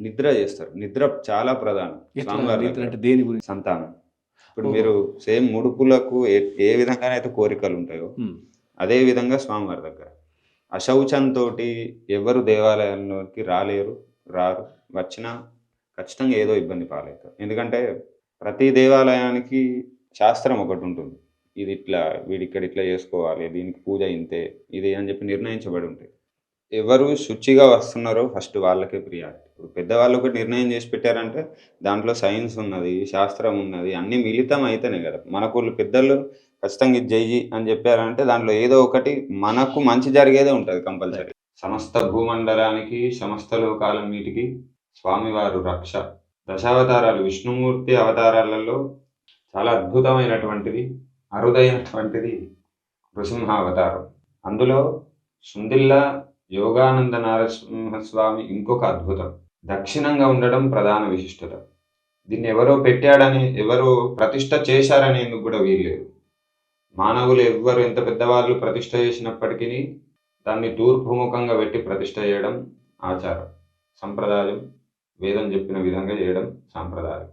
నిద్ర చేస్తారు. నిద్ర చాలా ప్రధానం ఎట్లా స్వామివారి నిద్ర దగ్గర. అంటే దేని గురించి? సంతానం. ఇప్పుడు ఓహో! మీరు సేమ్ ముడుపులకు ఏ విధంగానైతే కోరికలుంటాయో, హ్మ్. అదే విధంగా స్వామివారి దగ్గర. అశౌచంతోటి ఎవరు దేవాలయంలోకి రాలేరు, రారు. వచ్చినా ఖచ్చితంగా ఏదో ఇబ్బంది పాలైతారు. ఎందుకంటే ప్రతి దేవాలయానికి శాస్త్రం ఒకటుంటుంది. ఇదిట్లా వీడిక్కడ ఇట్లా చేసుకోవాలి. దీనికి పూజ ఇంతే. ఇది అని చెప్పి నిర్ణయించబడి ఉంటాయి. ఎవరు శుచిగా వస్తున్నారో ఫస్ట్ వాళ్ళకే ప్రియారిటీ. ఇప్పుడు పెద్దవాళ్ళు ఒకటి నిర్ణయం చేసి పెట్టారంటే, దాంట్లో సైన్స్ ఉన్నది, శాస్త్రం ఉన్నది, అన్నీ మిళితం అయితేనే గదా! మనకోళ్ళు పెద్దలు ఖచ్చితంగా ఇది చెయ్యి అని చెప్పారంటే, దాంట్లో ఏదో ఒకటి మనకు మంచి జరిగేదే ఉంటది రైట్. కంపల్సరీ. సమస్త భూమండలానికి, సమస్త లోకాలన్నిటికి స్వామివారు రక్ష. దశావతారాలు విష్ణుమూర్తి అవతారాలలో చాలా అద్భుతమైనటువంటిది, అరుదైనటువంటిది నృసింహావతారం. అందులో సుందిల్ల యోగానంద నారసింహస్వామి ఇంకొక అద్భుతం. దక్షిణంగా ఉండడం ప్రధాన విశిష్టత. దీన్ని ఎవరో పెట్టాడని, ఎవరో ప్రతిష్ఠ చేశారనేందుకు గూడా వీల్లేదు. మానవులు ఎవ్వరు ఎంత పెద్దవాళ్ళు ప్రతిష్ఠ చేసినప్పటికిని, దాన్ని తూర్పుముఖంగా పెట్టి ప్రతిష్ఠ చేయడం ఆచారం. సంప్రదాయం. వేదం చెప్పిన విధంగా చేయడం సాంప్రదాయం.